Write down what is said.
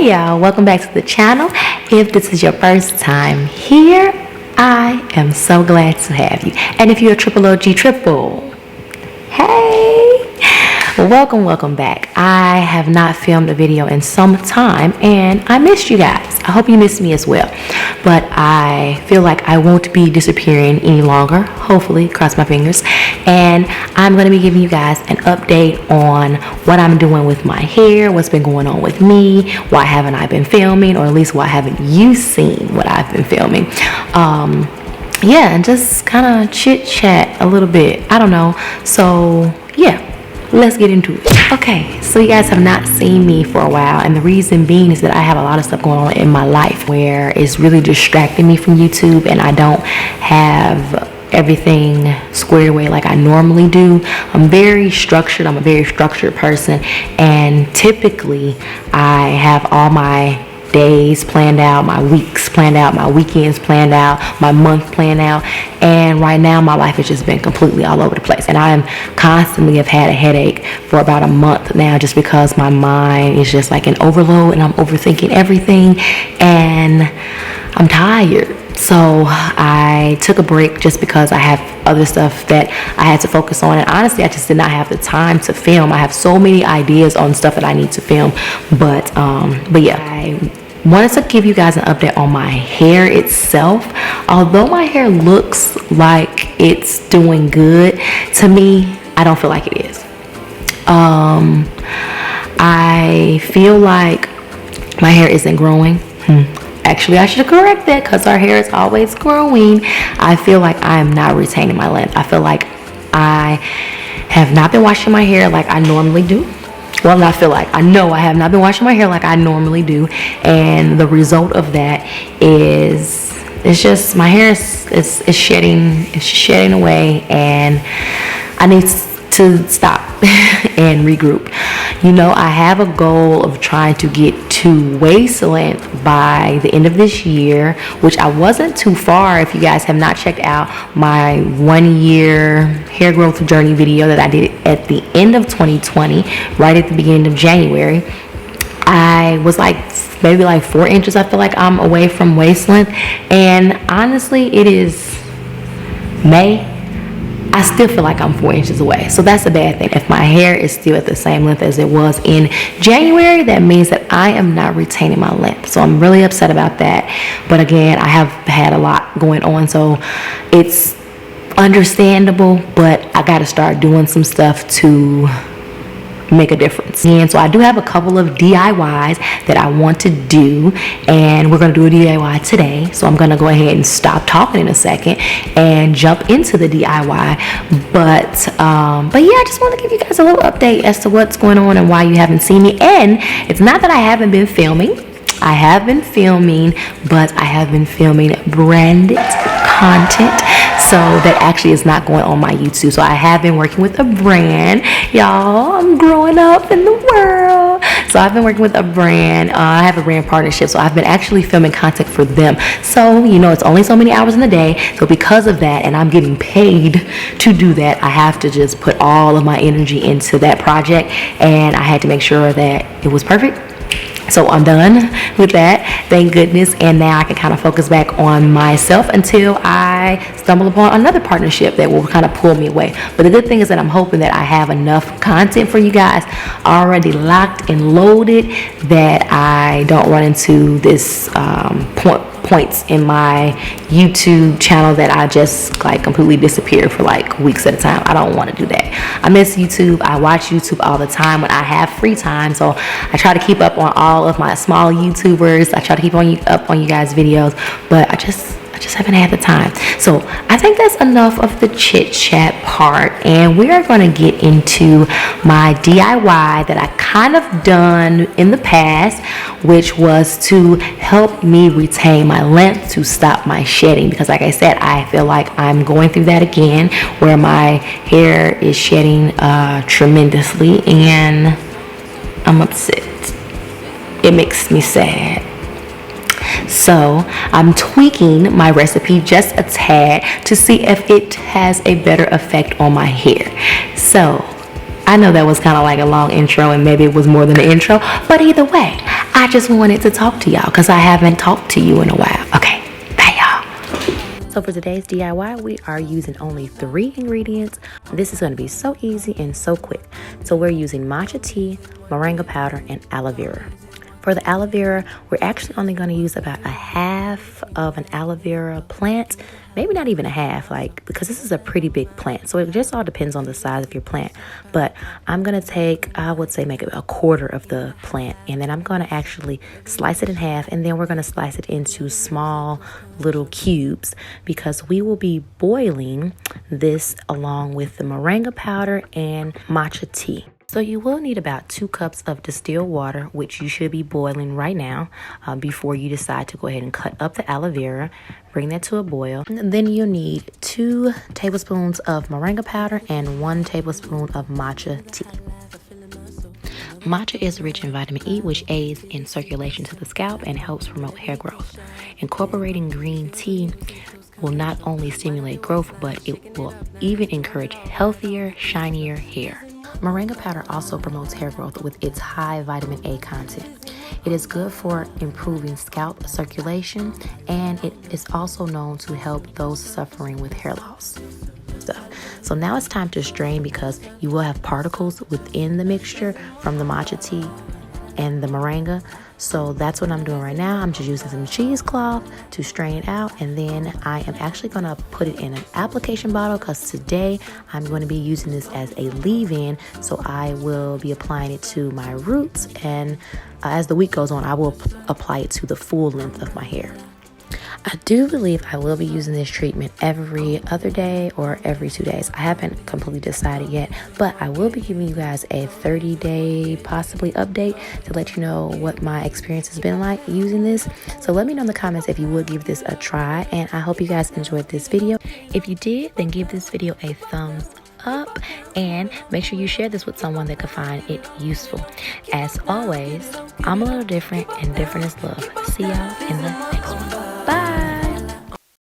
Hey y'all, welcome back to the channel. If this is your first time here, I am so glad to have you. And if you're a triple OG triple, hey, welcome back. I have not filmed a video in some time and I missed you guys. I hope you missed me as well. But I feel like I won't be disappearing any longer, hopefully, cross my fingers. And I'm going to be giving you guys an update on what I'm doing with my hair, what's been going on with me, why haven't I been filming, or at least why haven't you seen what I've been filming. Yeah, and just kind of chit chat a little bit. I don't know. So yeah, let's get into it. Okay, so you guys have not seen me for a while, and the reason being is that I have a lot of stuff going on in my life where it's really distracting me from YouTube, and I don't have everything squared away like I normally do. I'm very structured. I'm a very structured person, and typically I have all my days planned out, my weeks planned out, my weekends planned out, my month planned out, and right now my life has just been completely all over the place, and I am constantly have had a headache for about a month now, just because my mind is just like an overload and I'm overthinking everything and I'm tired. So I took a break just because I have other stuff that I had to focus on, and honestly I just did not have the time to film. I have so many ideas on stuff that I need to film, but yeah, I wanted to give you guys an update on my hair itself. Although my hair looks like it's doing good, to me I don't feel like it is. I feel like my hair isn't growing. Actually, I should correct that, because our hair is always growing. I feel like I am not retaining my length. I feel like I have not been washing my hair like I normally do. Well, not feel like, I know I have not been washing my hair like I normally do, and the result of that is it's just my hair is shedding away, and I need to stop and regroup. You know, I have a goal of trying to get to waist length by the end of this year, which I wasn't too far. If you guys have not checked out my 1 year hair growth journey video that I did at the end of 2020, right at the beginning of January, I was like maybe like 4 inches, I feel like I'm away from waist length, and honestly it is May. I still feel like I'm 4 inches away. So that's a bad thing. If my hair is still at the same length as it was in January, that means that I am not retaining my length. So I'm really upset about that. But again, I have had a lot going on, so it's understandable, but I got to start doing some stuff to make a difference. And so I do have a couple of DIYs that I want to do, and we're going to do a DIY today. So I'm going to go ahead and stop talking in a second and jump into the DIY. But yeah, I just want to give you guys a little update as to what's going on and why you haven't seen me. And it's not that I haven't been filming. I have been filming, but I have been filming branded content, so that actually is not going on my YouTube. So I have been working with a brand, y'all. I'm growing up in the world. So I've been working with a brand. I have a brand partnership, so I've been actually filming content for them. So you know, it's only so many hours in the day, so because of that, and I'm getting paid to do that, I have to just put all of my energy into that project, and I had to make sure that it was perfect. So I'm done with that, thank goodness, and now I can kind of focus back on myself until I stumble upon another partnership that will kind of pull me away. But the good thing is that I'm hoping that I have enough content for you guys already locked and loaded, that I don't run into this points in my YouTube channel that I just like completely disappear for like weeks at a time. I don't want to do that. I miss YouTube. I watch YouTube all the time when I have free time, so I try to keep up on all of my small YouTubers. I try to keep up on you guys' videos, but I just haven't had the time. So I think that's enough of the chit chat part, and we are going to get into my DIY that I kind of done in the past, which was to help me retain my length, to stop my shedding, because like I said, I feel like I'm going through that again, where my hair is shedding tremendously, and I'm upset. It makes me sad. So I'm tweaking my recipe just a tad to see if it has a better effect on my hair. So I know that was kind of like a long intro, and maybe it was more than an intro, but either way, I just wanted to talk to y'all because I haven't talked to you in a while. Okay, bye y'all. So for today's DIY, we are using only 3 ingredients. This is going to be so easy and so quick. So we're using matcha tea, moringa powder, and aloe vera. For the aloe vera, we're actually only going to use about a half of an aloe vera plant. Maybe not even a half, because this is a pretty big plant. So it just all depends on the size of your plant. But I'm going to take, I would say, make a quarter of the plant. And then I'm going to actually slice it in half. And then we're going to slice it into small little cubes because we will be boiling this along with the moringa powder and matcha tea. So you will need about 2 cups of distilled water, which you should be boiling right now before you decide to go ahead and cut up the aloe vera. Bring that to a boil. And then you'll need 2 tablespoons of moringa powder and 1 tablespoon of matcha tea. Matcha is rich in vitamin E, which aids in circulation to the scalp and helps promote hair growth. Incorporating green tea will not only stimulate growth, but it will even encourage healthier, shinier hair. Moringa powder also promotes hair growth with its high vitamin A content. It is good for improving scalp circulation, and it is also known to help those suffering with hair loss. So now it's time to strain because you will have particles within the mixture from the matcha tea and the moringa. So that's what I'm doing right now. I'm just using some cheesecloth to strain it out, and then I am actually going to put it in an application bottle because today I'm going to be using this as a leave-in. So I will be applying it to my roots, and as the week goes on, I will apply it to the full length of my hair. I do believe I will be using this treatment every other day or every 2 days. I haven't completely decided yet, but I will be giving you guys a 30-day possibly update to let you know what my experience has been like using this. So let me know in the comments if you would give this a try, and I hope you guys enjoyed this video. If you did, then give this video a thumbs up and make sure you share this with someone that could find it useful. As always, I'm a little different, and different is love. See y'all in the next one.